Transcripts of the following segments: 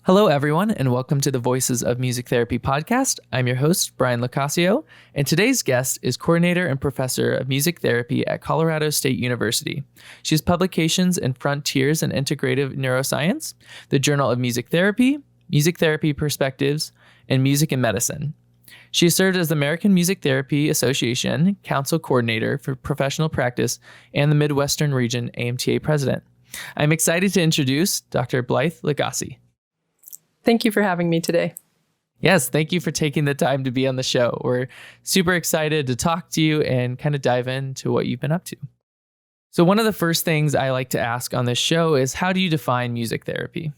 Hello, everyone, and welcome to the Voices of Music Therapy podcast. I'm your host, Blythe LaGasse, and today's guest is coordinator and professor of music therapy at Colorado State University. She has publications in Frontiers in Integrative Neuroscience, the Journal of Music Therapy Perspectives, and Music and Medicine. She has served as the American Music Therapy Association Council Coordinator for Professional Practice and the Midwestern Region AMTA President. I'm excited to introduce Dr. Blythe LaGasse. Thank you for having me today. Yes, thank you for taking the time to be on the show. We're super excited to talk to you and kind of dive into what you've been up to. So one of the first things I like to ask on this show is, how do you define music therapy?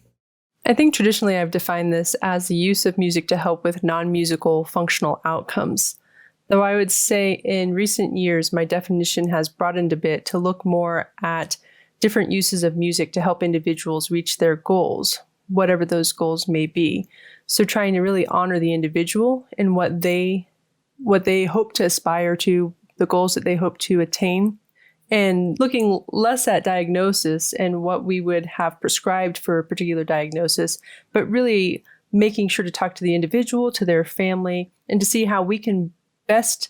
I think traditionally I've defined this as the use of music to help with non-musical functional outcomes. Though I would say in recent years, my definition has broadened a bit to look more at different uses of music to help individuals reach their goals, whatever those goals may be. So trying to really honor the individual and what they hope to aspire to, the goals that they hope to attain, and looking less at diagnosis and what we would have prescribed for a particular diagnosis, but really making sure to talk to the individual, to their family, and to see how we can best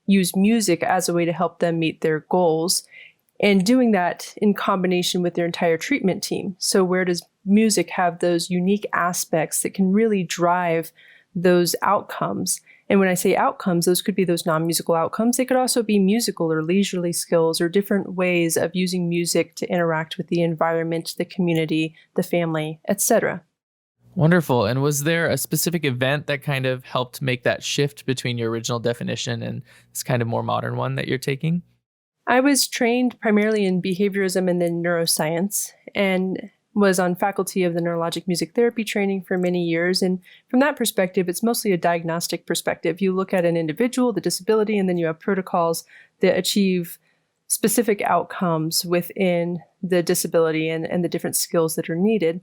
use music as a way to help them meet their goals, and doing that in combination with their entire treatment team. So where does music have those unique aspects that can really drive those outcomes? And when I say outcomes, those could be those non-musical outcomes. They could also be musical or leisurely skills or different ways of using music to interact with the environment, the community, the family, etc. Wonderful. And was there a specific event that kind of helped make that shift between your original definition and this kind of more modern one that you're taking? I was trained primarily in behaviorism and then neuroscience, and was on faculty of the neurologic music therapy training for many years. And from that perspective, it's mostly a diagnostic perspective. You look at an individual, the disability, and then you have protocols that achieve specific outcomes within the disability and the different skills that are needed.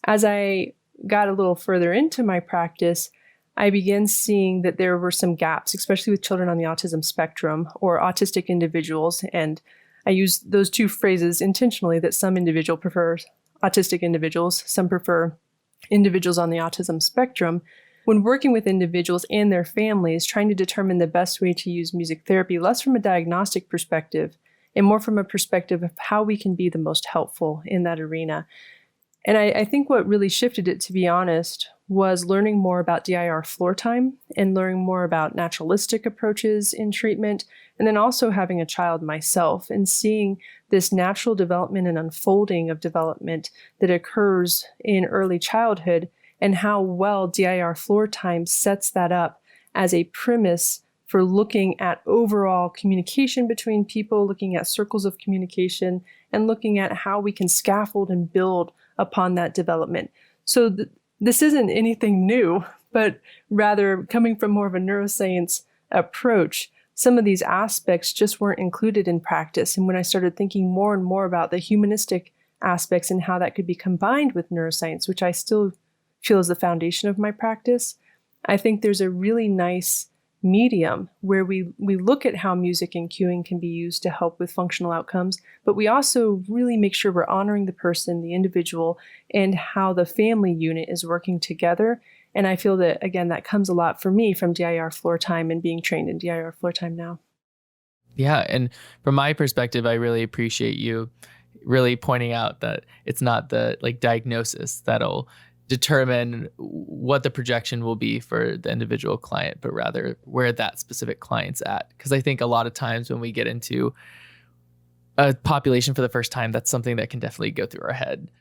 As I got a little further into my practice, I began seeing that there were some gaps, especially with children on the autism spectrum or autistic individuals. And I use those two phrases intentionally, that some individual prefers autistic individuals, some prefer individuals on the autism spectrum. When working with individuals and their families, trying to determine the best way to use music therapy, less from a diagnostic perspective and more from a perspective of how we can be the most helpful in that arena. And I think what really shifted it, to be honest, was learning more about DIR floor time and learning more about naturalistic approaches in treatment, and then also having a child myself and seeing this natural development and unfolding of development that occurs in early childhood, and how well DIR floor time sets that up as a premise for looking at overall communication between people, looking at circles of communication, and looking at how we can scaffold and build upon that development. So this isn't anything new, but rather coming from more of a neuroscience approach, some of these aspects just weren't included in practice. And when I started thinking more and more about the humanistic aspects and how that could be combined with neuroscience, which I still feel is the foundation of my practice, I think there's a really nice medium where we look at how music and cueing can be used to help with functional outcomes, but we also really make sure we're honoring the person, the individual, and how the family unit is working together. And I feel that, again, that comes a lot for me from DIR floor time and being trained in DIR floor time now. Yeah. And from my perspective, I really appreciate you really pointing out that it's not the diagnosis that'll determine what the projection will be for the individual client, but rather where that specific client's at. Because I think a lot of times when we get into a population for the first time, that's something that can definitely go through our head.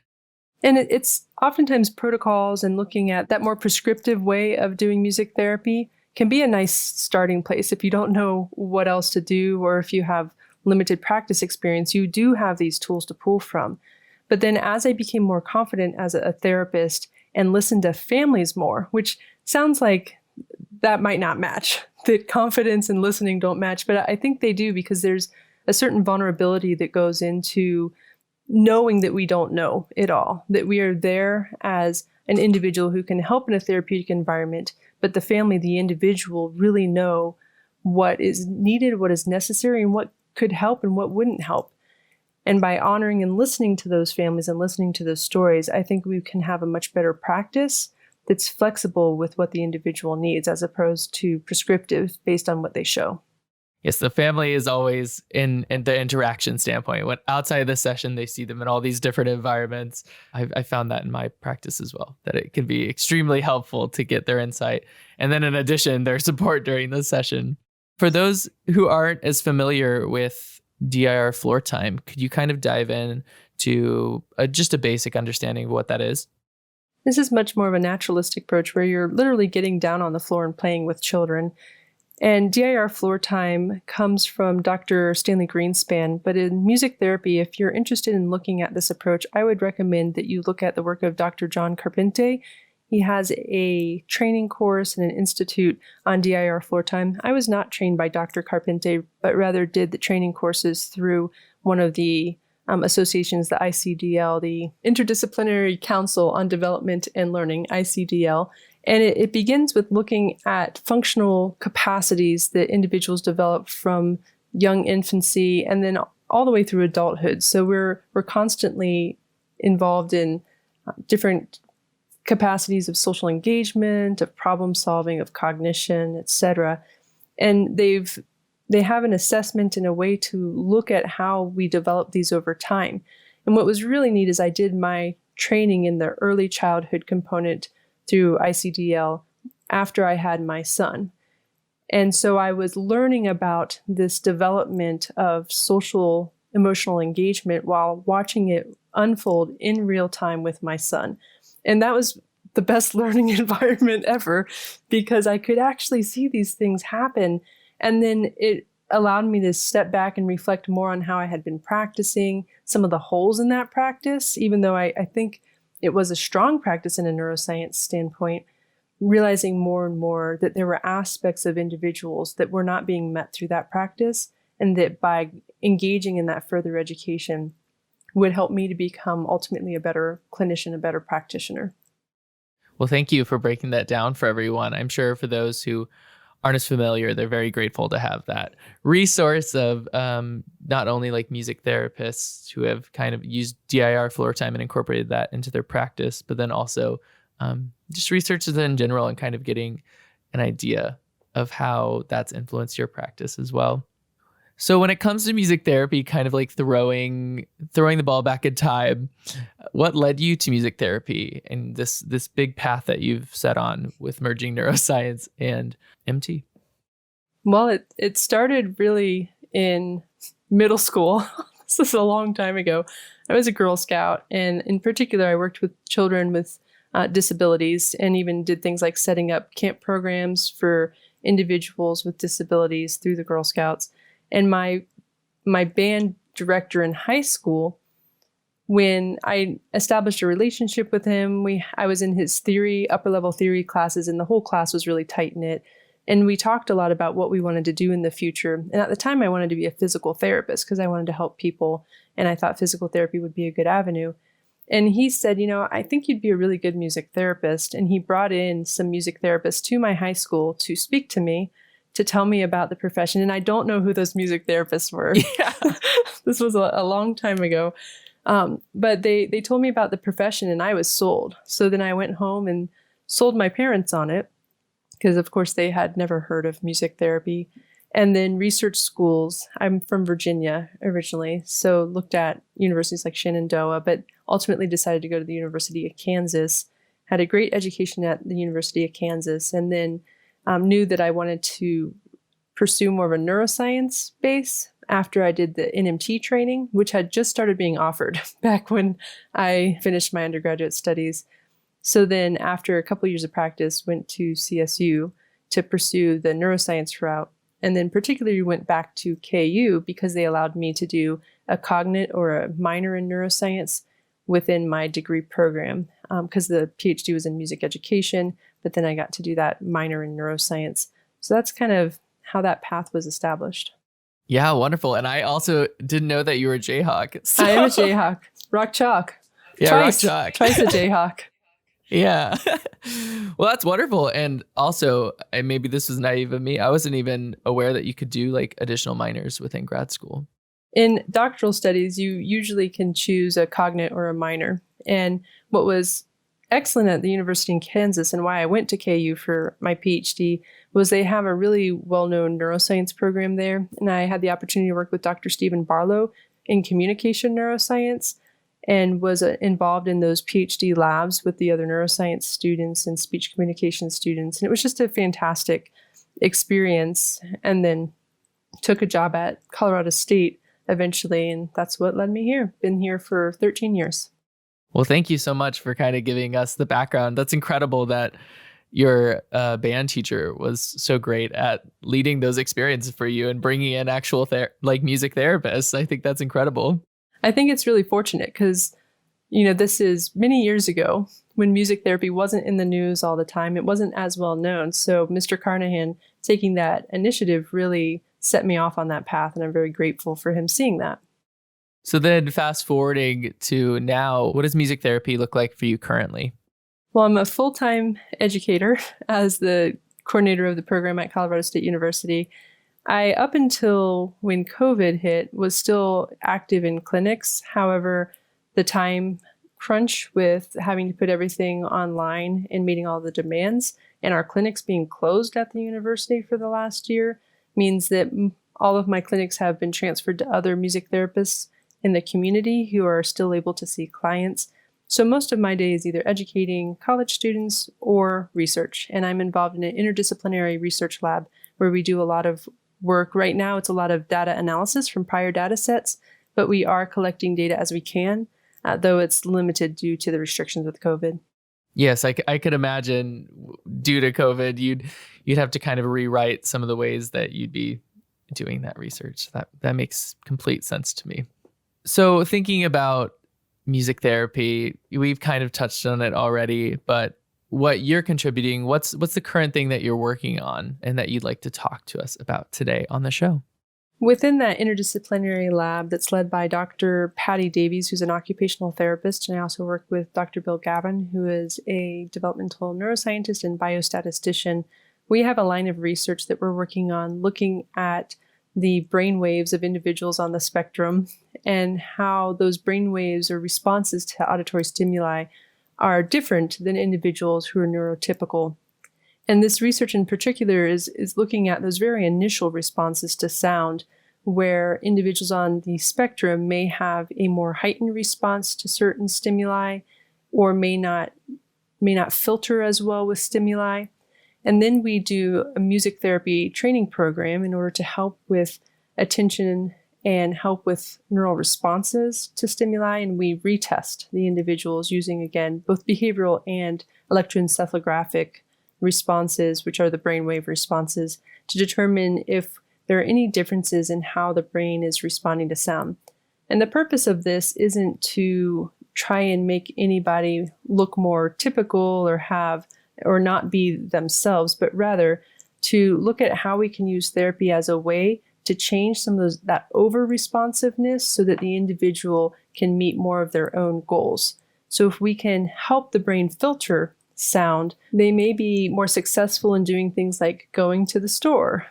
And it's oftentimes protocols and looking at that more prescriptive way of doing music therapy can be a nice starting place. If you don't know what else to do, or if you have limited practice experience, you do have these tools to pull from. But then as I became more confident as a therapist and listened to families more, which sounds like that might not match, that confidence and listening don't match, but I think they do, because there's a certain vulnerability that goes into knowing that we don't know it all, that we are there as an individual who can help in a therapeutic environment, but the family, the individual, really know what is needed, what is necessary, and what could help and what wouldn't help. And by honoring and listening to those families and listening to those stories, I think we can have a much better practice that's flexible with what the individual needs as opposed to prescriptive based on what they show. Yes, the family is always in the interaction standpoint. When outside of the session, they see them in all these different environments. I found that in my practice as well, that it can be extremely helpful to get their insight. And then in addition, their support during the session. For those who aren't as familiar with DIR floor time, could you kind of dive in to just a basic understanding of what that is? This is much more of a naturalistic approach where you're literally getting down on the floor and playing with children. And DIR floor time comes from Dr. Stanley Greenspan, but in music therapy, if you're interested in looking at this approach, I would recommend that you look at the work of Dr. John Carpente. He has a training course and an institute on DIR floor time. I was not trained by Dr. Carpente, but rather did the training courses through one of the associations, the ICDL, the Interdisciplinary Council on Development and Learning, ICDL. And it begins with looking at functional capacities that individuals develop from young infancy and then all the way through adulthood. So we're constantly involved in different capacities of social engagement, of problem solving, of cognition, etc. And they have an assessment and a way to look at how we develop these over time. And what was really neat is I did my training in the early childhood component through ICDL after I had my son. And so I was learning about this development of social emotional engagement while watching it unfold in real time with my son. And that was the best learning environment ever because I could actually see these things happen. And then it allowed me to step back and reflect more on how I had been practicing, some of the holes in that practice, even though I think it was a strong practice in a neuroscience standpoint, realizing more and more that there were aspects of individuals that were not being met through that practice, and that by engaging in that further education would help me to become ultimately a better clinician, a better practitioner. Well, thank you for breaking that down for everyone. I'm sure for those who aren't as familiar, they're very grateful to have that resource of not only like music therapists who have kind of used DIR floor time and incorporated that into their practice, but then also just researchers in general and kind of getting an idea of how that's influenced your practice as well. So when it comes to music therapy, kind of like throwing the ball back in time, what led you to music therapy and this big path that you've set on with merging neuroscience and MT? Well, it started really in middle school. This is a long time ago. I was a Girl Scout, and in particular, I worked with children with disabilities and even did things like setting up camp programs for individuals with disabilities through the Girl Scouts. And my band director in high school, when I established a relationship with him, I was in his upper level theory classes, and the whole class was really tight knit. And we talked a lot about what we wanted to do in the future. And at the time, I wanted to be a physical therapist because I wanted to help people, and I thought physical therapy would be a good avenue. And he said, I think you'd be a really good music therapist. And he brought in some music therapists to my high school to speak to me, to tell me about the profession. And I don't know who those music therapists were. Yeah. This was a long time ago. But they told me about the profession, and I was sold. So then I went home and sold my parents on it because, of course, they had never heard of music therapy. And then research schools. I'm from Virginia originally, so looked at universities like Shenandoah, but ultimately decided to go to the University of Kansas. Had a great education at the University of Kansas, and then knew that I wanted to pursue more of a neuroscience base after I did the NMT training, which had just started being offered back when I finished my undergraduate studies. So then after a couple of years of practice, went to CSU to pursue the neuroscience route. And then particularly went back to KU because they allowed me to do a cognate or a minor in neuroscience within my degree program because the PhD was in music education, but then I got to do that minor in neuroscience. So that's kind of how that path was established. Yeah, wonderful. And I also didn't know that you were a Jayhawk. So. I am a Jayhawk. Rock chalk. Yeah, Twice. rock chalk. Twice a Jayhawk. Yeah. Well, that's wonderful. And also, and maybe this was naive of me, I wasn't even aware that you could do like additional minors within grad school. In doctoral studies, you usually can choose a cognate or a minor. And what was excellent at the University in Kansas and why I went to KU for my PhD was they have a really well-known neuroscience program there. And I had the opportunity to work with Dr. Stephen Barlow in communication neuroscience and was involved in those PhD labs with the other neuroscience students and speech communication students. And it was just a fantastic experience. And then took a job at Colorado State eventually, and that's what led me here. Been here for 13 years. Well, thank you so much for kind of giving us the background. That's incredible that your band teacher was so great at leading those experiences for you and bringing in actual music therapists. I think that's incredible. I think it's really fortunate because, you know, this is many years ago when music therapy wasn't in the news all the time. It wasn't as well known. So Mr. Carnahan taking that initiative really set me off on that path, and I'm very grateful for him seeing that. So then fast forwarding to now, what does music therapy look like for you currently? Well, I'm a full-time educator as the coordinator of the program at Colorado State University. I, up until when COVID hit, was still active in clinics. However, the time crunch with having to put everything online and meeting all the demands and our clinics being closed at the university for the last year means that all of my clinics have been transferred to other music therapists in the community who are still able to see clients. So most of my day is either educating college students or research. And I'm involved in an interdisciplinary research lab where we do a lot of work. Right now, it's a lot of data analysis from prior data sets, but we are collecting data as we can, though it's limited due to the restrictions with COVID. Yes, I could imagine due to COVID, you'd have to kind of rewrite some of the ways that you'd be doing that research. That makes complete sense to me. So thinking about music therapy, we've kind of touched on it already, but what you're contributing, what's the current thing that you're working on and that you'd like to talk to us about today on the show? Within that interdisciplinary lab that's led by Dr. Patty Davies, who's an occupational therapist, and I also work with Dr. Bill Gavin, who is a developmental neuroscientist and biostatistician, we have a line of research that we're working on looking at the brain waves of individuals on the spectrum and how those brain waves or responses to auditory stimuli are different than individuals who are neurotypical. And this research in particular is looking at those very initial responses to sound, where individuals on the spectrum may have a more heightened response to certain stimuli or may not filter as well with stimuli. And then we do a music therapy training program in order to help with attention and help with neural responses to stimuli. And we retest the individuals using, again, both behavioral and electroencephalographic responses, which are the brainwave responses, to determine if there are any differences in how the brain is responding to sound. And the purpose of this isn't to try and make anybody look more typical or not be themselves, but rather to look at how we can use therapy as a way to change some of that over responsiveness so that the individual can meet more of their own goals. So if we can help the brain filter sound, they may be more successful in doing things like going to the store.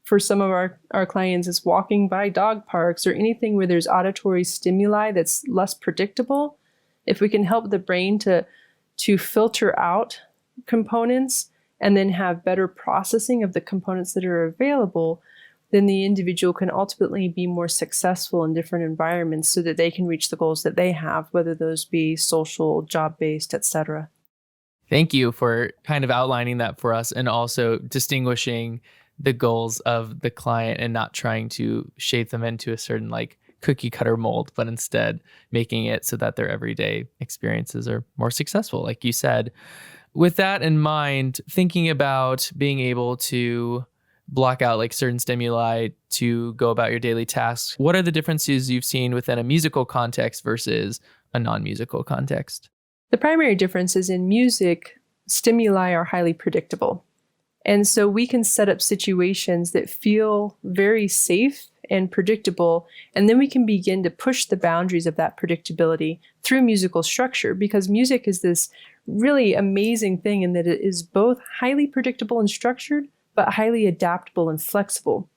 For some of our clients, it's walking by dog parks or anything where there's auditory stimuli that's less predictable. If we can help the brain to filter out components and then have better processing of the components that are available, then the individual can ultimately be more successful in different environments so that they can reach the goals that they have, whether those be social, job-based, etc. Thank you for kind of outlining that for us and also distinguishing the goals of the client and not trying to shape them into a certain cookie cutter mold, but instead making it so that their everyday experiences are more successful, like you said. With that in mind, thinking about being able to block out certain stimuli to go about your daily tasks, what are the differences you've seen within a musical context versus a non-musical context? The primary difference is in music, stimuli are highly predictable. And so we can set up situations that feel very safe and predictable, and then we can begin to push the boundaries of that predictability through musical structure, because music is this really amazing thing in that it is both highly predictable and structured, but highly adaptable and flexible.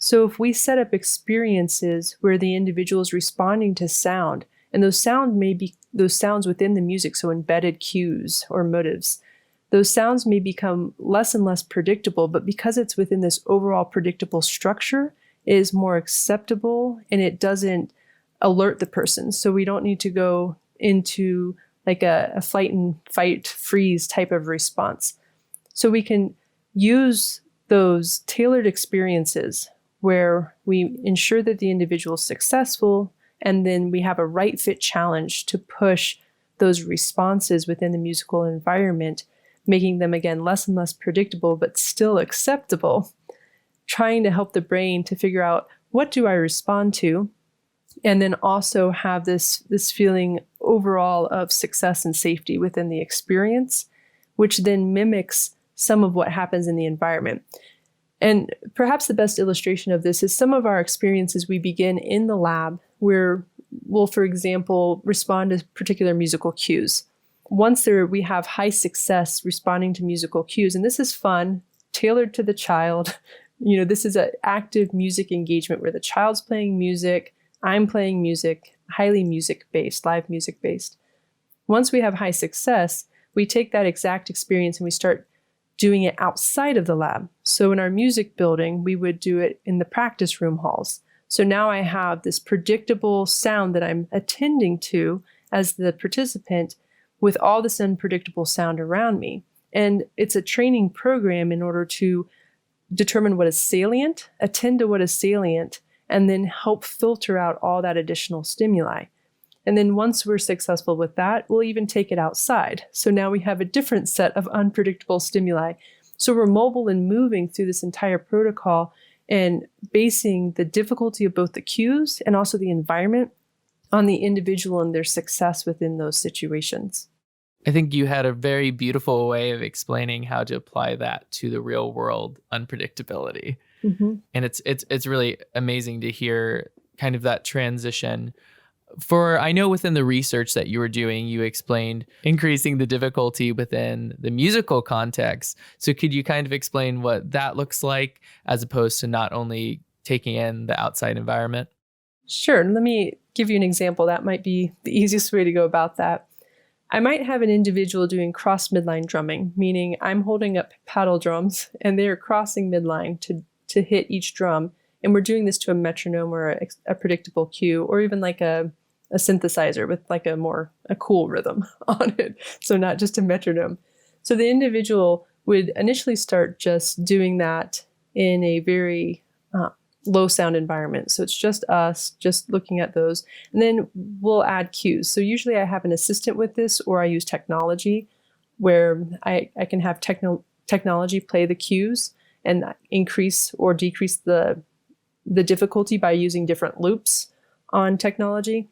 So if we set up experiences where the individual is responding to sound, and those sounds may be those sounds within the music, so embedded cues or motives, those sounds may become less and less predictable, but because it's within this overall predictable structure, it is more acceptable and it doesn't alert the person. So we don't need to go into like a flight and fight freeze type of response. So we can use those tailored experiences where we ensure that the individual is successful, and then we have a right fit challenge to push those responses within the musical environment, making them again less and less predictable, but still acceptable, trying to help the brain to figure out what do I respond to, and then also have this feeling overall of success and safety within the experience, which then mimics some of what happens in the environment. And perhaps the best illustration of this is some of our experiences we begin in the lab where we'll, for example, respond to particular musical cues. Once we have high success responding to musical cues, and this is fun, tailored to the child. This is an active music engagement where the child's playing music, I'm playing music, highly music-based, live music-based. Once we have high success, we take that exact experience and we start doing it outside of the lab. So in our music building, we would do it in the practice room halls. So now I have this predictable sound that I'm attending to as the participant with all this unpredictable sound around me. And it's a training program in order to determine what is salient, attend to what is salient, and then help filter out all that additional stimuli. And then once we're successful with that, we'll even take it outside. So now we have a different set of unpredictable stimuli. So we're mobile and moving through this entire protocol and basing the difficulty of both the cues and also the environment on the individual and their success within those situations. I think you had a very beautiful way of explaining how to apply that to the real world unpredictability. Mm-hmm. And it's really amazing to hear kind of that transition. I know within the research that you were doing, you explained increasing the difficulty within the musical context. So could you kind of explain what that looks like as opposed to not only taking in the outside environment? Sure. Let me give you an example. That might be the easiest way to go about that. I might have an individual doing cross midline drumming, meaning I'm holding up paddle drums and they're crossing midline to hit each drum. And we're doing this to a metronome or a predictable cue, or even like a synthesizer with like a cool rhythm on it. So not just a metronome. So the individual would initially start just doing that in a very low sound environment. So it's just us, just looking at those. And then we'll add cues. So usually I have an assistant with this, or I use technology where I can have technology play the cues and increase or decrease the difficulty by using different loops on technology.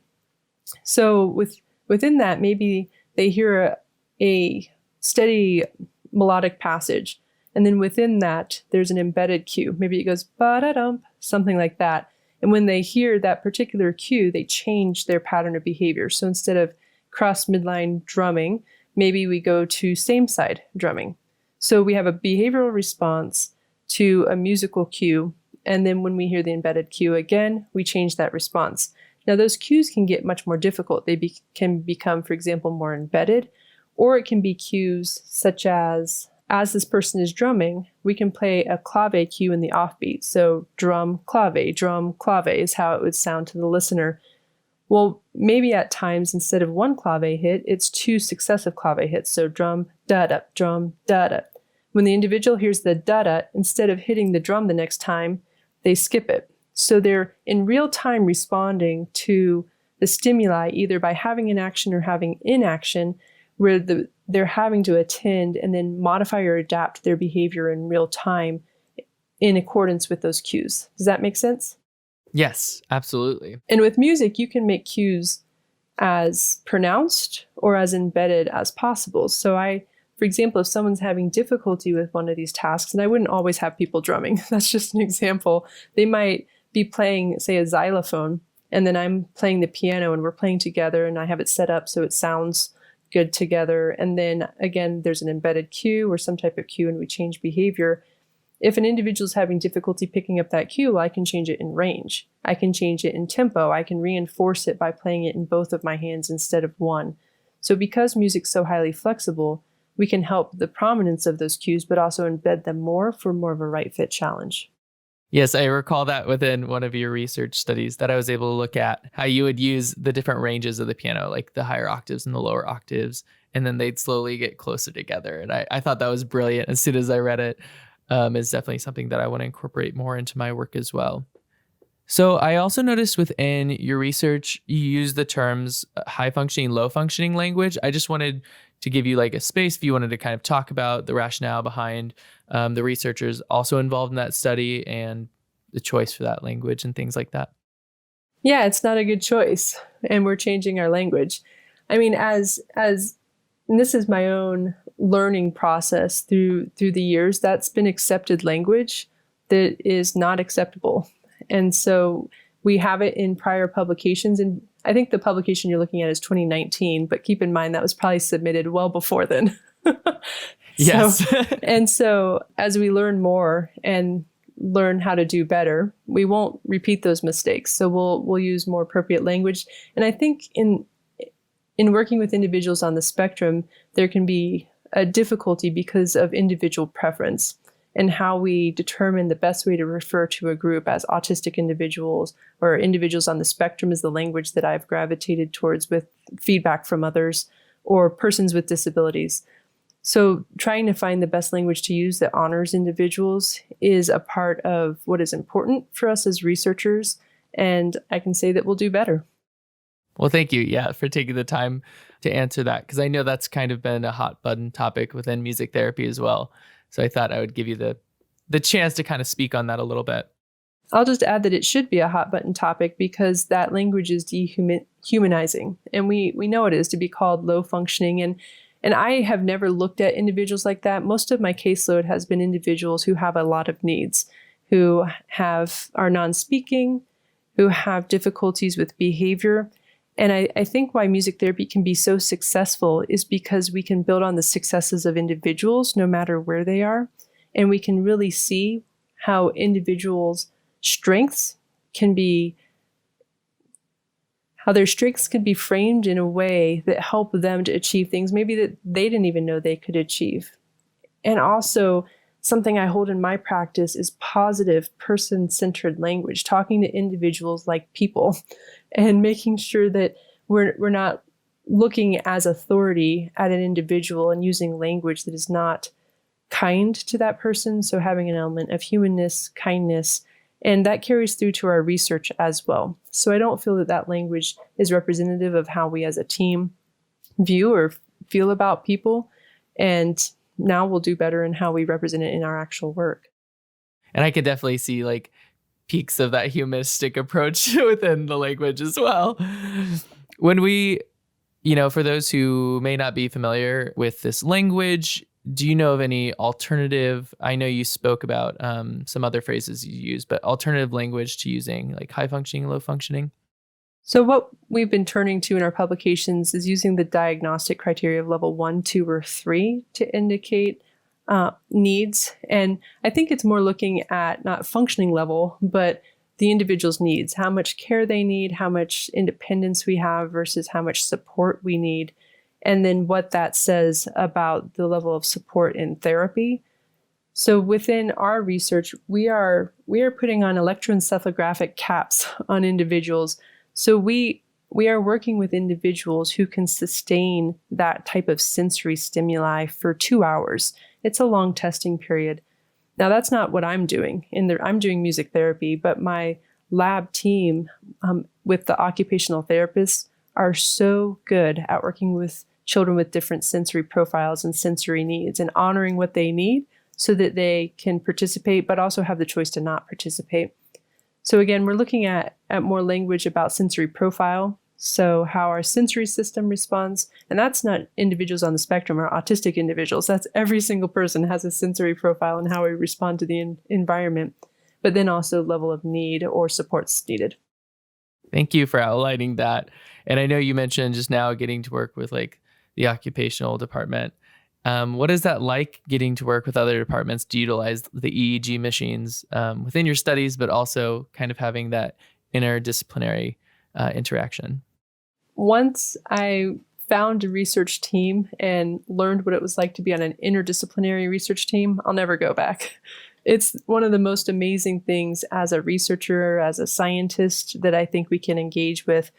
So within that, maybe they hear a steady melodic passage. And then within that, there's an embedded cue. Maybe it goes ba-da-dump, something like that. And when they hear that particular cue, they change their pattern of behavior. So instead of cross midline drumming, maybe we go to same side drumming. So we have a behavioral response to a musical cue. And then when we hear the embedded cue again, we change that response. Now those cues can get much more difficult. They can become, for example, more embedded, or it can be cues such as this person is drumming, we can play a clave cue in the offbeat. So drum, clave is how it would sound to the listener. Well, maybe at times, instead of one clave hit, it's two successive clave hits. So drum, da-da, drum, da-da. When the individual hears the da-da, instead of hitting the drum the next time, they skip it. So they're in real time responding to the stimuli, either by having an action or having inaction, where they're having to attend and then modify or adapt their behavior in real time in accordance with those cues. Does that make sense? Yes, absolutely. And with music, you can make cues as pronounced or as embedded as possible. So for example, if someone's having difficulty with one of these tasks, and I wouldn't always have people drumming, that's just an example, they might be playing, say, a xylophone, and then I'm playing the piano and we're playing together and I have it set up so it sounds good together. And then again, there's an embedded cue or some type of cue and we change behavior. If an individual is having difficulty picking up that cue, I can change it in range. I can change it in tempo. I can reinforce it by playing it in both of my hands instead of one. So because music's so highly flexible, we can help the prominence of those cues, but also embed them more for more of a right fit challenge. Yes, I recall that within one of your research studies that I was able to look at how you would use the different ranges of the piano, like the higher octaves and the lower octaves, and then they'd slowly get closer together. And I thought that was brilliant as soon as I read it. Is definitely something that I want to incorporate more into my work as well. So I also noticed within your research, you use the terms high functioning, low functioning language. I just wanted to give you like a space if you wanted to kind of talk about the rationale behind the researchers also involved in that study and the choice for that language and things like that. Yeah, it's not a good choice, and we're changing our language. I mean, as and this is my own learning process through the years, that's been accepted language that is not acceptable. And so we have it in prior publications, and I think the publication you're looking at is 2019, but keep in mind that was probably submitted well before then. Yes. And so as we learn more and learn how to do better, we won't repeat those mistakes. So we'll use more appropriate language. And I think in working with individuals on the spectrum, there can be a difficulty because of individual preference and how we determine the best way to refer to a group as autistic individuals or individuals on the spectrum is the language that I've gravitated towards with feedback from others, or persons with disabilities. So trying to find the best language to use that honors individuals is a part of what is important for us as researchers, and I can say that we'll do better. Well, thank you, for taking the time to answer that, because I know that's kind of been a hot button topic within music therapy as well. So I thought I would give you the chance to kind of speak on that a little bit. I'll just add that it should be a hot button topic because that language is dehumanizing, and we know it is to be called low functioning. And I have never looked at individuals like that. Most of my caseload has been individuals who have a lot of needs, who are non-speaking, who have difficulties with behavior. And I think why music therapy can be so successful is because we can build on the successes of individuals no matter where they are. And we can really see how individuals' strengths can be, how their strengths can be framed in a way that help them to achieve things maybe that they didn't even know they could achieve. And also, something I hold in my practice is positive person-centered language, talking to individuals like people and making sure that we're not looking as authority at an individual and using language that is not kind to that person. So having an element of humanness, kindness, and that carries through to our research as well. So I don't feel that language is representative of how we as a team view or feel about people. And now we'll do better in how we represent it in our actual work. And I could definitely see like peaks of that humanistic approach within the language as well. When we, for those who may not be familiar with this language, do you know of any alternative? I know you spoke about some other phrases you use, but alternative language to using like high functioning, low functioning? So what we've been turning to in our publications is using the diagnostic criteria of level 1, 2, or 3 to indicate needs. And I think it's more looking at not functioning level, but the individual's needs, how much care they need, how much independence we have versus how much support we need. And then what that says about the level of support in therapy. So within our research, we are putting on electroencephalographic caps on individuals. So we are working with individuals who can sustain that type of sensory stimuli for 2 hours. It's a long testing period. Now, that's not what I'm doing. I'm doing music therapy, but my lab team with the occupational therapists are so good at working with children with different sensory profiles and sensory needs and honoring what they need so that they can participate, but also have the choice to not participate. So again, we're looking at more language about sensory profile. So how our sensory system responds, and that's not individuals on the spectrum or autistic individuals. That's every single person has a sensory profile and how we respond to the environment, but then also level of need or supports needed. Thank you for outlining that. And I know you mentioned just now getting to work with like the occupational department. What is that like, getting to work with other departments to utilize the EEG machines within your studies, but also kind of having that interdisciplinary interaction? Once I found a research team and learned what it was like to be on an interdisciplinary research team, I'll never go back. It's one of the most amazing things as a researcher, as a scientist, that I think we can engage with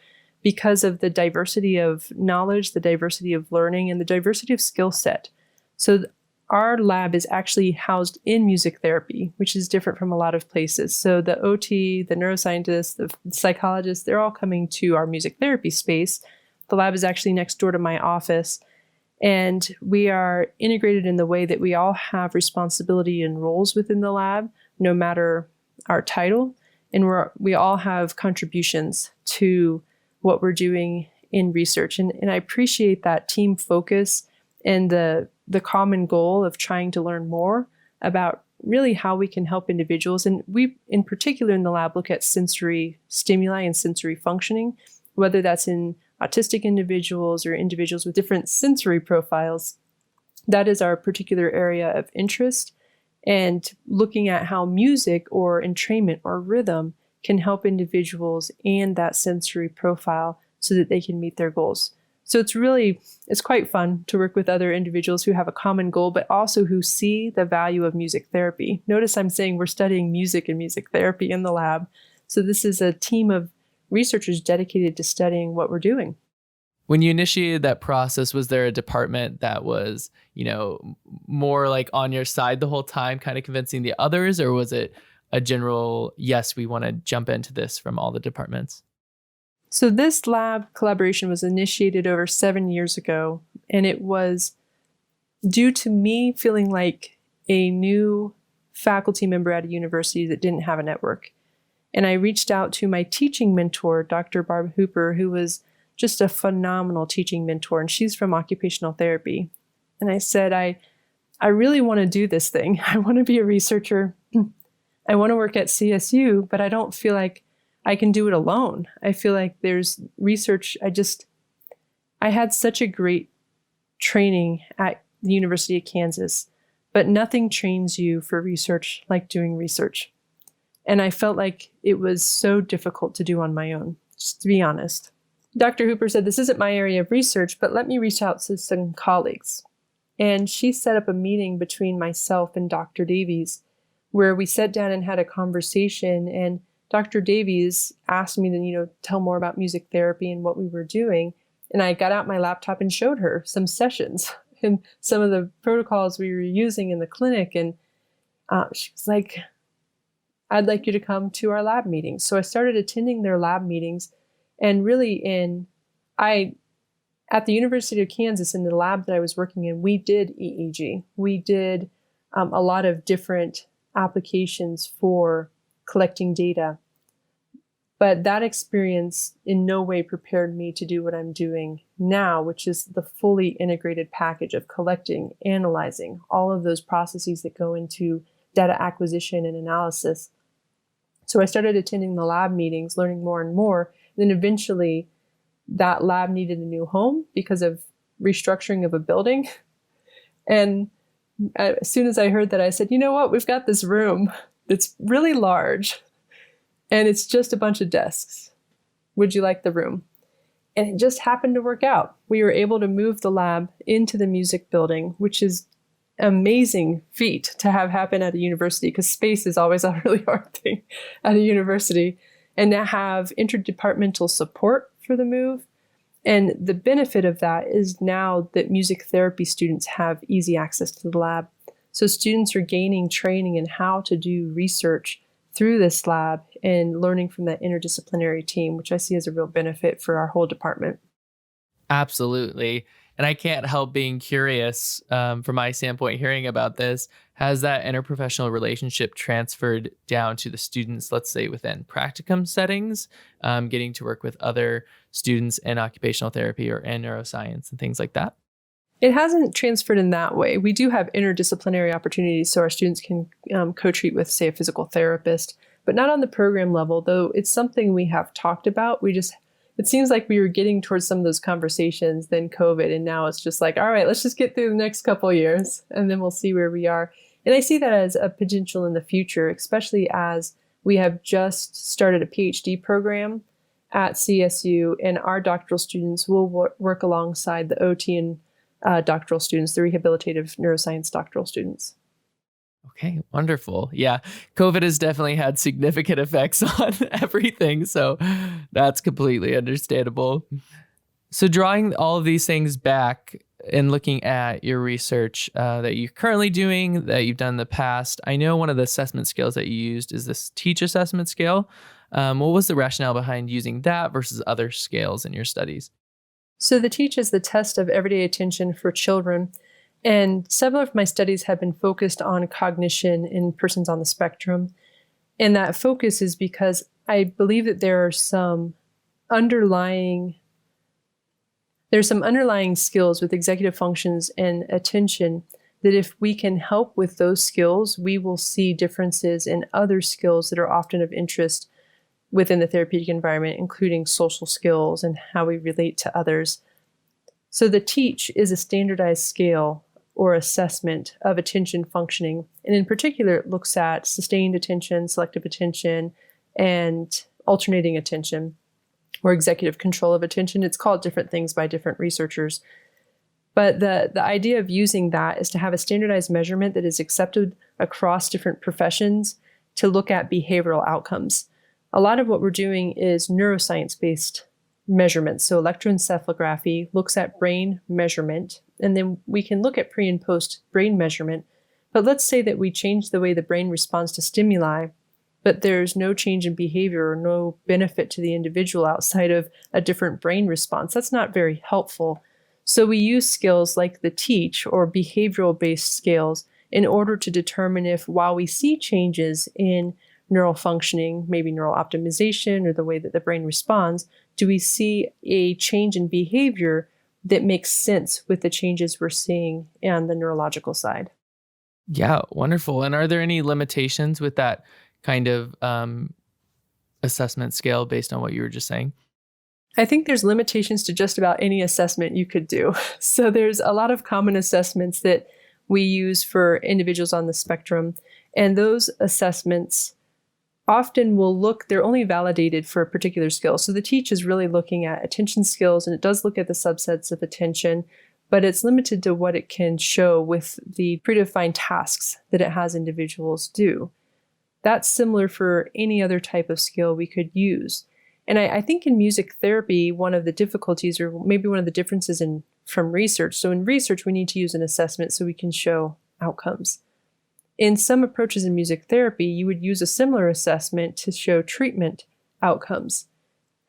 because of the diversity of knowledge, the diversity of learning, and the diversity of skill set. So our lab is actually housed in music therapy, which is different from a lot of places. So the OT, the neuroscientists, the psychologists, they're all coming to our music therapy space. The lab is actually next door to my office. And we are integrated in the way that we all have responsibility and roles within the lab, no matter our title. And we all have contributions to what we're doing in research. And I appreciate that team focus and the common goal of trying to learn more about really how we can help individuals. And we, in particular in the lab, look at sensory stimuli and sensory functioning, whether that's in autistic individuals or individuals with different sensory profiles. That is our particular area of interest. And looking at how music or entrainment or rhythm can help individuals and that sensory profile so that they can meet their goals. So it's quite fun to work with other individuals who have a common goal, but also who see the value of music therapy. Notice I'm saying we're studying music and music therapy in the lab. So this is a team of researchers dedicated to studying what we're doing. When you initiated that process, was there a department that was, more like on your side the whole time, kind of convincing the others, or was it a general, yes, we want to jump into this from all the departments? So this lab collaboration was initiated over 7 years ago, and it was due to me feeling like a new faculty member at a university that didn't have a network. And I reached out to my teaching mentor, Dr. Barb Hooper, who was just a phenomenal teaching mentor, and she's from occupational therapy. And I said, I really want to do this thing. I want to be a researcher. I want to work at CSU, but I don't feel like I can do it alone. I feel like there's research. I had such a great training at the University of Kansas, but nothing trains you for research like doing research. And I felt like it was so difficult to do on my own, just to be honest. Dr. Hooper said, this isn't my area of research, but let me reach out to some colleagues. And she set up a meeting between myself and Dr. Davies, where we sat down and had a conversation. And Dr. Davies asked me to, tell more about music therapy and what we were doing. And I got out my laptop and showed her some sessions and some of the protocols we were using in the clinic. And she was like, I'd like you to come to our lab meetings. So I started attending their lab meetings. And really at the University of Kansas, in the lab that I was working in, we did EEG. We did a lot of different applications for collecting data. But that experience in no way prepared me to do what I'm doing now, which is the fully integrated package of collecting, analyzing, all of those processes that go into data acquisition and analysis. So I started attending the lab meetings, learning more and more. Then eventually that lab needed a new home because of restructuring of a building. And as soon as I heard that, I said, you know what? We've got this room that's really large and it's just a bunch of desks. Would you like the room? And it just happened to work out. We were able to move the lab into the music building, which is an amazing feat to have happen at a university, because space is always a really hard thing at a university. And to have interdepartmental support for the move. And the benefit of that is now that music therapy students have easy access to the lab. So students are gaining training in how to do research through this lab and learning from that interdisciplinary team, which I see as a real benefit for our whole department. Absolutely. And I can't help being curious from my standpoint, hearing about this. Has that interprofessional relationship transferred down to the students, let's say within practicum settings, getting to work with other students in occupational therapy or in neuroscience and things like that? It hasn't transferred in that way. We do have interdisciplinary opportunities so our students can co-treat with, say, a physical therapist, but not on the program level, though it's something we have talked about. it seems like we were getting towards some of those conversations, then COVID, and now it's just like, all right, let's just get through the next couple of years, and then we'll see where we are. And I see that as a potential in the future, especially as we have just started a PhD program at CSU, and our doctoral students will work alongside the OT and doctoral students, the rehabilitative neuroscience doctoral students. Okay, wonderful. Yeah, COVID has definitely had significant effects on everything, so that's completely understandable. So drawing all of these things back and looking at your research that you're currently doing, that you've done in the past, I know one of the assessment scales that you used is this teach assessment scale. What was the rationale behind using that versus other scales in your studies? So the teach is the test of everyday attention for children. And several of my studies have been focused on cognition in persons on the spectrum. And that focus is because I believe that there's some underlying skills with executive functions and attention that if we can help with those skills, we will see differences in other skills that are often of interest within the therapeutic environment, including social skills and how we relate to others. So the TEACH is a standardized scale or assessment of attention functioning. And in particular, it looks at sustained attention, selective attention, and alternating attention, or executive control of attention. It's called different things by different researchers. But the idea of using that is to have a standardized measurement that is accepted across different professions to look at behavioral outcomes. A lot of what we're doing is neuroscience-based measurements. So electroencephalography looks at brain measurement, and then we can look at pre and post brain measurement. But let's say that we change the way the brain responds to stimuli, but there's no change in behavior or no benefit to the individual outside of a different brain response. That's not very helpful. So we use skills like the TEACH or behavioral-based scales in order to determine if, while we see changes in neural functioning, maybe neural optimization or the way that the brain responds, do we see a change in behavior that makes sense with the changes we're seeing on the neurological side? Yeah, wonderful. And are there any limitations with that kind of assessment scale based on what you were just saying? I think there's limitations to just about any assessment you could do. So there's a lot of common assessments that we use for individuals on the spectrum. And those assessments often will look, they're only validated for a particular skill. So the TEACH is really looking at attention skills, and it does look at the subsets of attention, but it's limited to what it can show with the predefined tasks that it has individuals do. That's similar for any other type of skill we could use. And I think in music therapy, one of the difficulties, or maybe one of the differences from research, so in research, we need to use an assessment so we can show outcomes. In some approaches in music therapy, you would use a similar assessment to show treatment outcomes.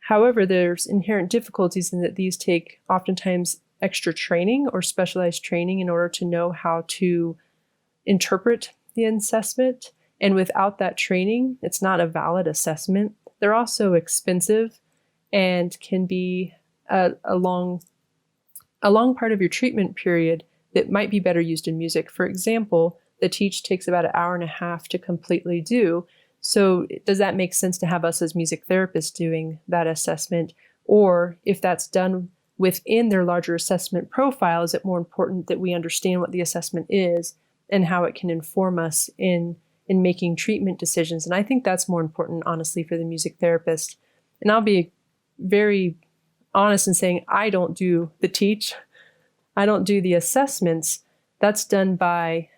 However, there's inherent difficulties in that these take oftentimes extra training or specialized training in order to know how to interpret the assessment. And without that training, it's not a valid assessment. They're also expensive and can be a long part of your treatment period that might be better used in music. For example, the TEACH takes about an hour and a half to completely do. So does that make sense to have us as music therapists doing that assessment? Or if that's done within their larger assessment profile, is it more important that we understand what the assessment is and how it can inform us in making treatment decisions? And I think that's more important, honestly, for the music therapist. And I'll be very honest in saying I don't do the TEACH. I don't do the assessments. That's done by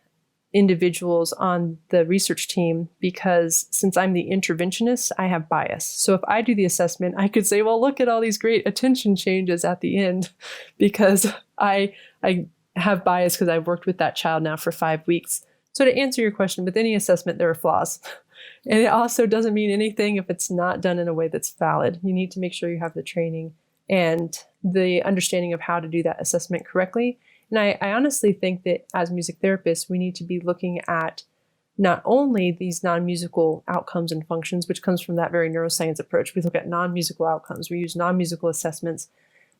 individuals on the research team, because since I'm the interventionist, I have bias. So if I do the assessment, I could say, well, look at all these great attention changes at the end, because I have bias because I've worked with that child now for 5 weeks. So to answer your question, with any assessment, there are flaws. And it also doesn't mean anything if it's not done in a way that's valid. You need to make sure you have the training and the understanding of how to do that assessment correctly. And I honestly think that as music therapists, we need to be looking at not only these non-musical outcomes and functions, which comes from that very neuroscience approach. We look at non-musical outcomes, we use non-musical assessments,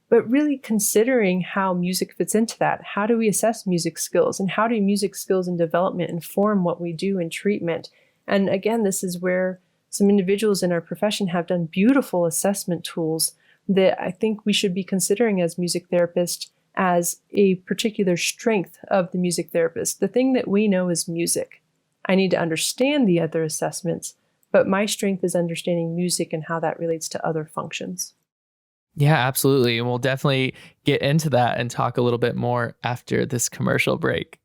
but really considering how music fits into that. How do we assess music skills, and how do music skills and development inform what we do in treatment? And again, this is where some individuals in our profession have done beautiful assessment tools that I think we should be considering as music therapists as a particular strength of the music therapist. The thing that we know is music. I need to understand the other assessments, but my strength is understanding music and how that relates to other functions. Yeah, absolutely. And we'll definitely get into that and talk a little bit more after this commercial break.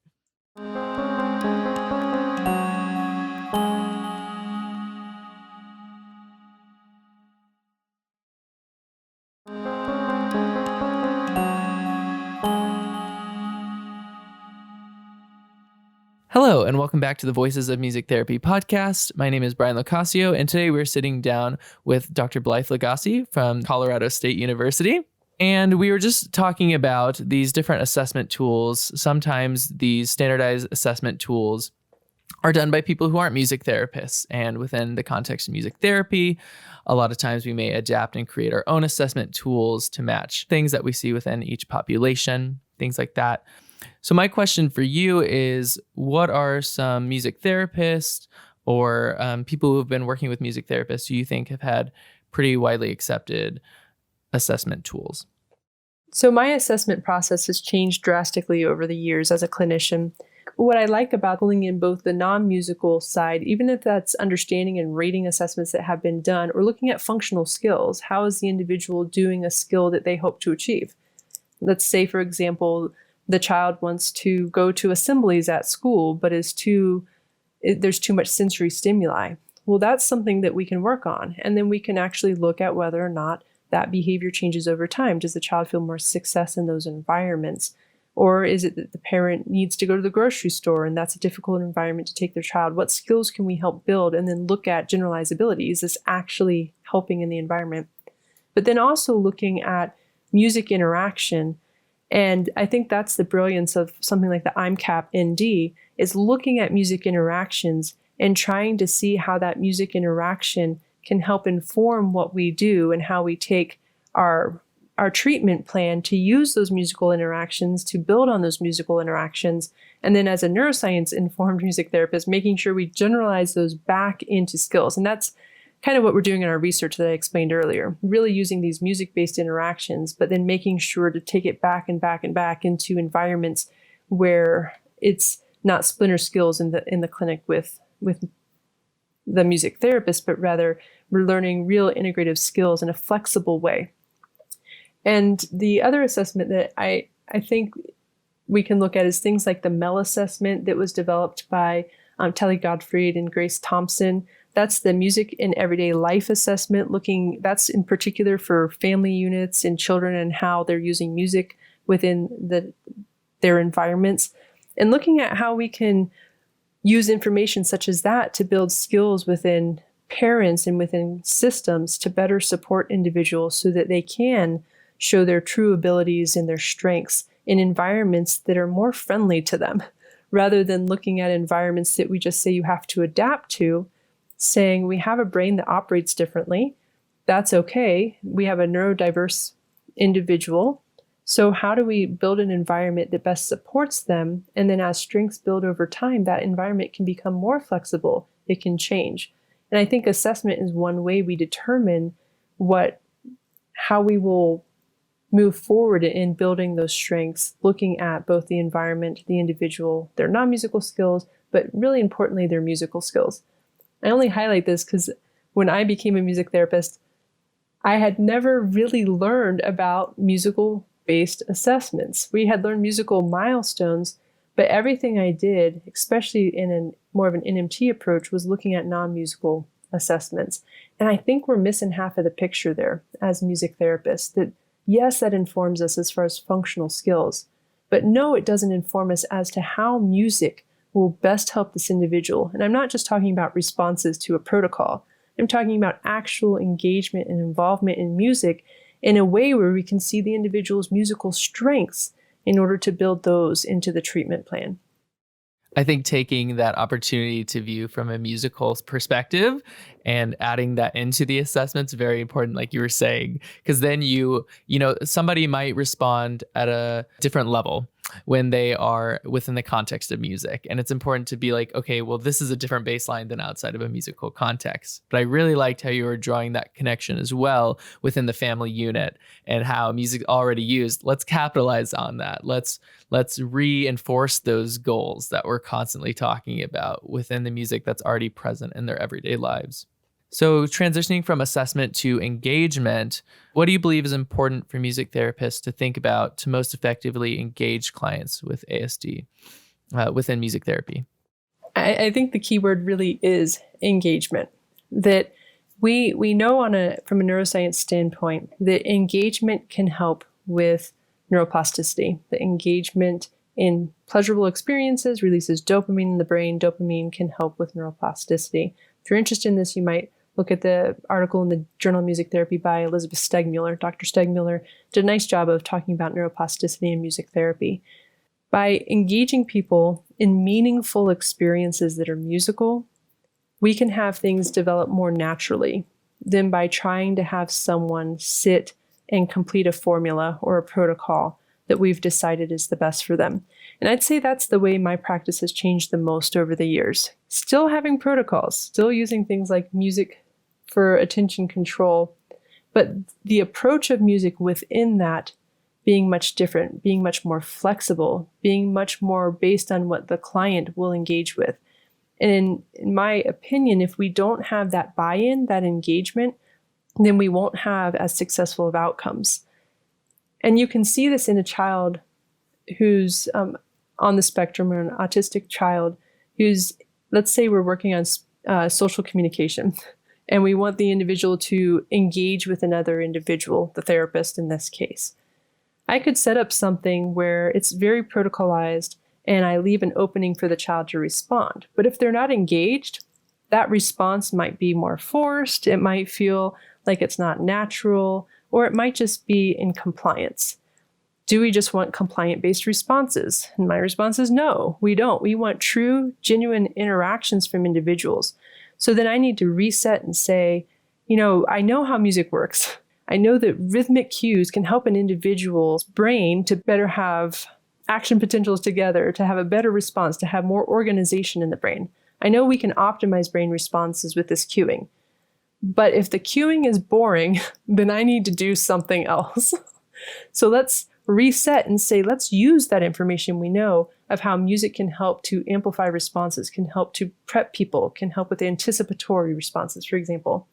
Hello, and welcome back to the Voices of Music Therapy podcast. My name is Blythe Locascio, and today we're sitting down with Dr. Blythe LaGasse from Colorado State University. And we were just talking about these different assessment tools. Sometimes these standardized assessment tools are done by people who aren't music therapists. And within the context of music therapy, a lot of times we may adapt and create our own assessment tools to match things that we see within each population, things like that. So my question for you is, what are some music therapists or people who have been working with music therapists who you think have had pretty widely accepted assessment tools? So my assessment process has changed drastically over the years as a clinician. What I like about pulling in both the non-musical side, even if that's understanding and rating assessments that have been done, or looking at functional skills, how is the individual doing a skill that they hope to achieve? Let's say, for example, the child wants to go to assemblies at school, but there's too much sensory stimuli. Well, that's something that we can work on. And then we can actually look at whether or not that behavior changes over time. Does the child feel more success in those environments? Or is it that the parent needs to go to the grocery store and that's a difficult environment to take their child? What skills can we help build? And then look at generalizability. Is this actually helping in the environment? But then also looking at music interaction. And I think that's the brilliance of something like the IMCAP ND, is looking at music interactions and trying to see how that music interaction can help inform what we do and how we take our treatment plan to use those musical interactions, to build on those musical interactions. And then as a neuroscience-informed music therapist, making sure we generalize those back into skills. And that's kind of what we're doing in our research that I explained earlier, really using these music-based interactions, but then making sure to take it back and back and back into environments where it's not splinter skills in the clinic with the music therapist, but rather we're learning real integrative skills in a flexible way. And the other assessment that I think we can look at is things like the MEL assessment that was developed by Telly Gottfried and Grace Thompson. That's the music in everyday life assessment, that's in particular for family units and children and how they're using music within their environments, and looking at how we can use information such as that to build skills within parents and within systems to better support individuals so that they can show their true abilities and their strengths in environments that are more friendly to them, rather than looking at environments that we just say you have to adapt to, saying we have a brain that operates differently. That's okay. We have a neurodiverse individual. So how do we build an environment that best supports them? And then as strengths build over time, that environment can become more flexible. It can change. And I think assessment is one way we determine how we will move forward in building those strengths, looking at both the environment, the individual, their non-musical skills, but really importantly, their musical skills. I only highlight this because when I became a music therapist, I had never really learned about musical-based assessments. We had learned musical milestones, but everything I did, especially in more of an NMT approach, was looking at non-musical assessments. And I think we're missing half of the picture there as music therapists, that yes, that informs us as far as functional skills, but no, it doesn't inform us as to how music will best help this individual. And I'm not just talking about responses to a protocol. I'm talking about actual engagement and involvement in music in a way where we can see the individual's musical strengths in order to build those into the treatment plan. I think taking that opportunity to view from a musical perspective and adding that into the assessment is very important, like you were saying, because then somebody might respond at a different level. when they are within the context of music. And it's important to be like, okay, well, this is a different baseline than outside of a musical context. But I really liked how you were drawing that connection as well within the family unit and how music already used. Let's capitalize on that. Let's reinforce those goals that we're constantly talking about within the music that's already present in their everyday lives. So transitioning from assessment to engagement, what do you believe is important for music therapists to think about to most effectively engage clients with ASD within music therapy? I think the key word really is engagement. That we know from a neuroscience standpoint that engagement can help with neuroplasticity. The engagement in pleasurable experiences releases dopamine in the brain. Dopamine can help with neuroplasticity. If you're interested in this, you might look at the article in the Journal of Music Therapy by Elizabeth Stegmuller. Dr. Stegmuller did a nice job of talking about neuroplasticity in music therapy. By engaging people in meaningful experiences that are musical, we can have things develop more naturally than by trying to have someone sit and complete a formula or a protocol that we've decided is the best for them. And I'd say that's the way my practice has changed the most over the years. Still having protocols, still using things like music for attention control, but the approach of music within that being much different, being much more flexible, being much more based on what the client will engage with. And in my opinion, if we don't have that buy-in, that engagement, then we won't have as successful of outcomes. And you can see this in a child who's on the spectrum, or an autistic child who's, let's say we're working on social communication, and we want the individual to engage with another individual, the therapist in this case. I could set up something where it's very protocolized and I leave an opening for the child to respond. But if they're not engaged, that response might be more forced. It might feel like it's not natural, or it might just be in compliance. Do we just want compliant-based responses? And my response is no, we don't. We want true, genuine interactions from individuals. So then I need to reset and say, I know how music works. I know that rhythmic cues can help an individual's brain to better have action potentials together, to have a better response, to have more organization in the brain. I know we can optimize brain responses with this cueing. But if the cueing is boring, then I need to do something else. So let's reset and say, let's use that information we know of how music can help to amplify responses, can help to prep people, can help with anticipatory responses, for example.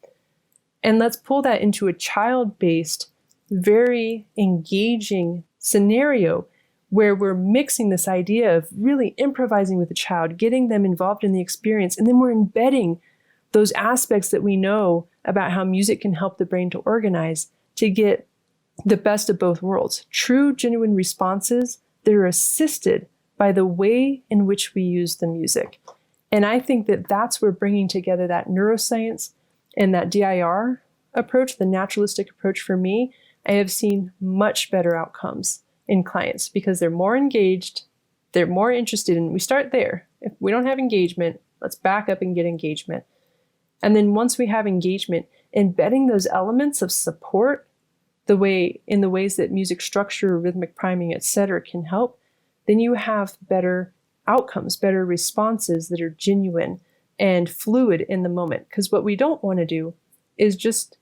And let's pull that into a child-based, very engaging scenario where we're mixing this idea of really improvising with the child, getting them involved in the experience, and then we're embedding those aspects that we know about how music can help the brain to organize to get the best of both worlds. True, genuine responses that are assisted by the way in which we use the music. And I think that that's where bringing together that neuroscience and that DIR approach, the naturalistic approach for me, I have seen much better outcomes in clients because they're more engaged, they're more interested in, we start there. If we don't have engagement, let's back up and get engagement. And then once we have engagement, embedding those elements of support in the ways that music structure, rhythmic priming, etc. can help, then you have better outcomes, better responses that are genuine and fluid in the moment. Because what we don't want to do is just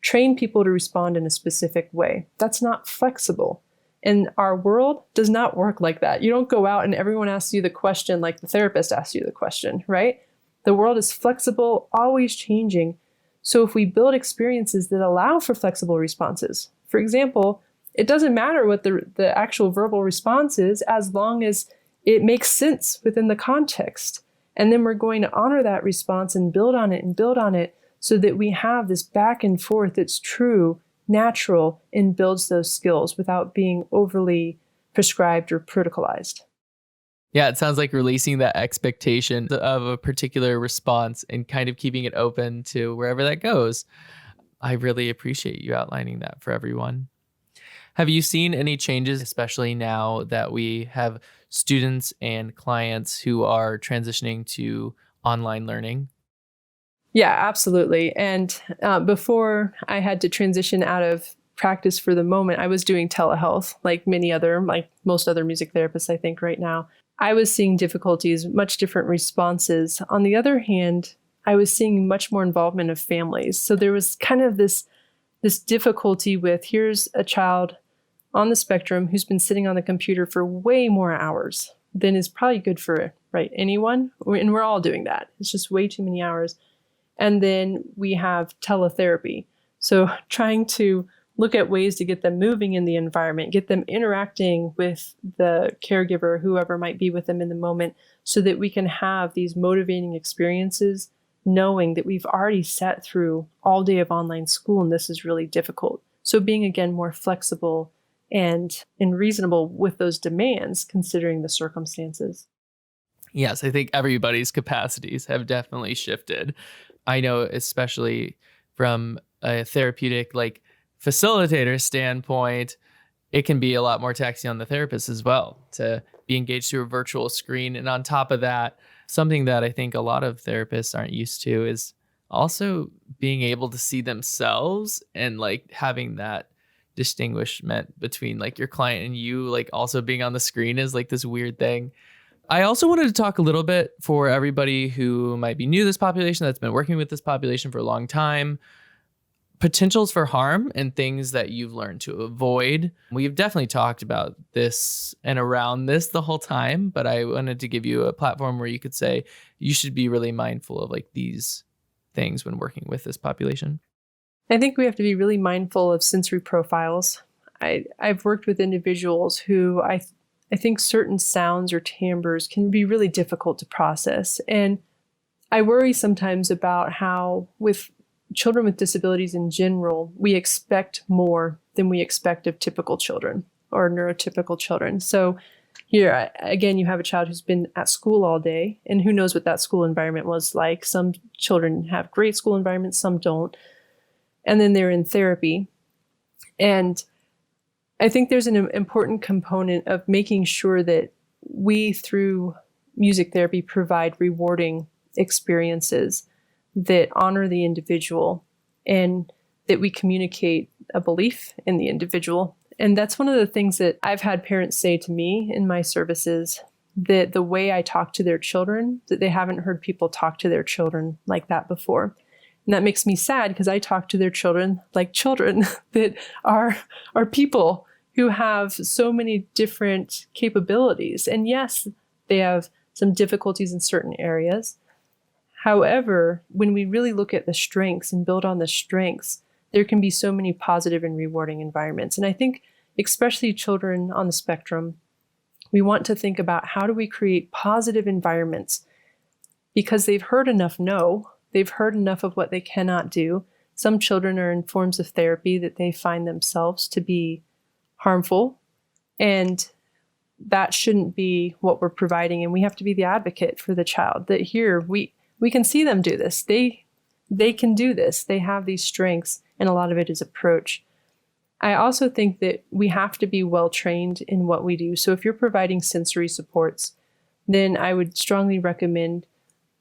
train people to respond in a specific way. That's not flexible. And our world does not work like that. You don't go out and everyone asks you the question like the therapist asks you the question, right? The world is flexible, always changing. So if we build experiences that allow for flexible responses, for example, it doesn't matter what the actual verbal response is as long as it makes sense within the context. And then we're going to honor that response and build on it so that we have this back and forth that's true, natural, and builds those skills without being overly prescribed or protocolized. Yeah, it sounds like releasing that expectation of a particular response and kind of keeping it open to wherever that goes. I really appreciate you outlining that for everyone. Have you seen any changes, especially now that we have students and clients who are transitioning to online learning? Yeah, absolutely. And before I had to transition out of practice for the moment, I was doing telehealth like most other music therapists, I think right now. I was seeing difficulties, much different responses. On the other hand, I was seeing much more involvement of families. So there was kind of this difficulty with, here's a child on the spectrum who's been sitting on the computer for way more hours than is probably good for, right, anyone. And we're all doing that. It's just way too many hours. And then we have teletherapy. So trying to look at ways to get them moving in the environment, get them interacting with the caregiver, whoever might be with them in the moment, so that we can have these motivating experiences, knowing that we've already sat through all day of online school and this is really difficult. So being, again, more flexible and reasonable with those demands, considering the circumstances. Yes, I think everybody's capacities have definitely shifted. I know, especially from a therapeutic facilitator standpoint, it can be a lot more taxing on the therapist as well to be engaged through a virtual screen. And on top of that, something that I think a lot of therapists aren't used to is also being able to see themselves and having that distinguishment between your client and you, also being on the screen is this weird thing. I also wanted to talk a little bit for everybody who might be new to this population, that's been working with this population for a long time, potentials for harm and things that you've learned to avoid. We've definitely talked about this and around this the whole time, but I wanted to give you a platform where you could say you should be really mindful of these things when working with this population. I think we have to be really mindful of sensory profiles. I've worked with individuals who I think certain sounds or timbres can be really difficult to process. And I worry sometimes about how with children with disabilities in general, we expect more than we expect of typical children or neurotypical children. So here, again, you have a child who's been at school all day, and who knows what that school environment was like. Some children have great school environments, some don't. And then they're in therapy. And I think there's an important component of making sure that we, through music therapy, provide rewarding experiences that honor the individual and that we communicate a belief in the individual. And that's one of the things that I've had parents say to me in my services, that the way I talk to their children, that they haven't heard people talk to their children like that before. And that makes me sad because I talk to their children like children that are people who have so many different capabilities. And yes, they have some difficulties in certain areas. However, when we really look at the strengths and build on the strengths, there can be so many positive and rewarding environments. And I think especially children on the spectrum, we want to think about how do we create positive environments, because they've heard enough no, they've heard enough of what they cannot do. Some children are in forms of therapy that they find themselves to be harmful, and that shouldn't be what we're providing. And we have to be the advocate for the child, that here we can see them do this. They can do this. They have these strengths, and a lot of it is approach. I also think that we have to be well trained in what we do. So if you're providing sensory supports, then I would strongly recommend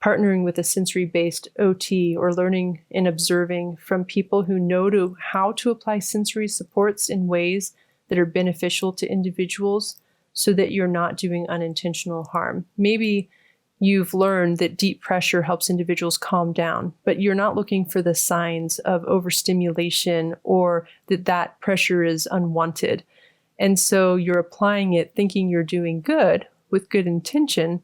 partnering with a sensory-based OT or learning and observing from people who know how to apply sensory supports in ways that are beneficial to individuals, so that you're not doing unintentional harm. Maybe you've learned that deep pressure helps individuals calm down, but you're not looking for the signs of overstimulation or that pressure is unwanted. And so you're applying it thinking you're doing good with good intention,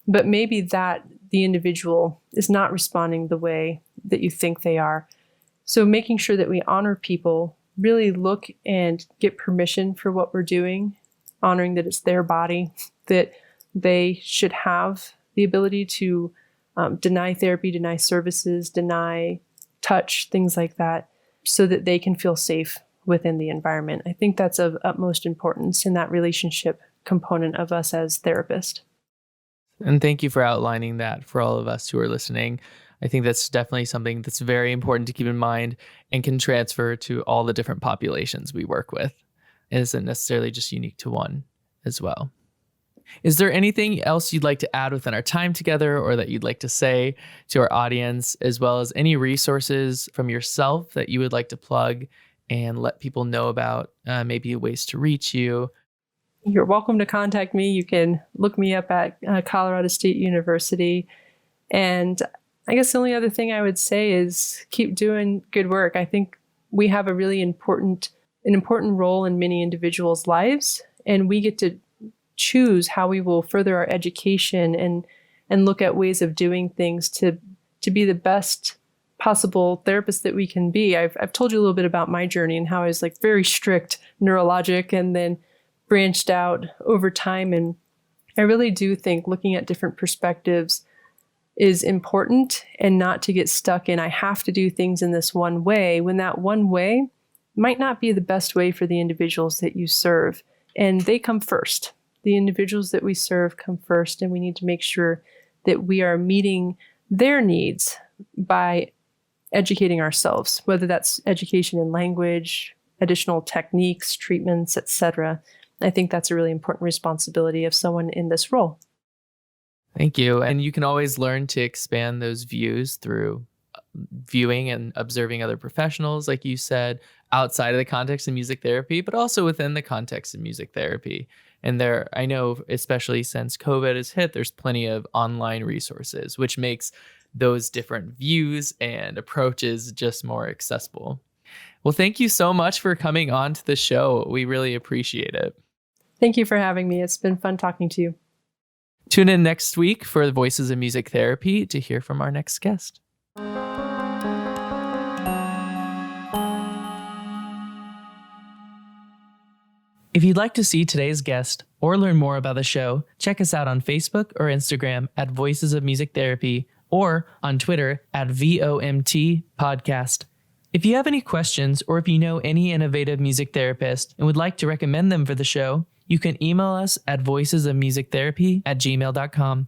but maybe that the individual is not responding the way that you think they are. So making sure that we honor people, really look and get permission for what we're doing, honoring that it's their body, that they should have the ability to deny therapy, deny services, deny touch, things like that, so that they can feel safe within the environment. I think that's of utmost importance in that relationship component of us as therapists. And thank you for outlining that for all of us who are listening. I think that's definitely something that's very important to keep in mind and can transfer to all the different populations we work with. It isn't necessarily just unique to one as well. Is there anything else you'd like to add within our time together, or that you'd like to say to our audience, as well as any resources from yourself that you would like to plug and let people know about maybe ways to reach you? You're welcome to contact me. You can look me up at Colorado State University. And I guess the only other thing I would say is keep doing good work. I think we have a really important role in many individuals' lives, and we get to choose how we will further our education and look at ways of doing things to be the best possible therapist that we can be. I've told you a little bit about my journey and how I was like very strict neurologic and then branched out over time. And I really do think looking at different perspectives is important, and not to get stuck in I have to do things in this one way, when that one way might not be the best way for the individuals that you serve. And they come first. The individuals that we serve come first, and we need to make sure that we are meeting their needs by educating ourselves, whether that's education in language, additional techniques, treatments, etc. I think that's a really important responsibility of someone in this role. Thank you. And you can always learn to expand those views through viewing and observing other professionals, like you said, outside of the context of music therapy, but also within the context of music therapy. And I know, especially since COVID has hit, there's plenty of online resources, which makes those different views and approaches just more accessible. Well, thank you so much for coming on to the show. We really appreciate it. Thank you for having me. It's been fun talking to you. Tune in next week for the Voices of Music Therapy to hear from our next guest. If you'd like to see today's guest or learn more about the show, check us out on Facebook or Instagram at Voices of Music Therapy or on Twitter at VOMT Podcast. If you have any questions or if you know any innovative music therapist and would like to recommend them for the show, you can email us at voicesofmusictherapy@gmail.com.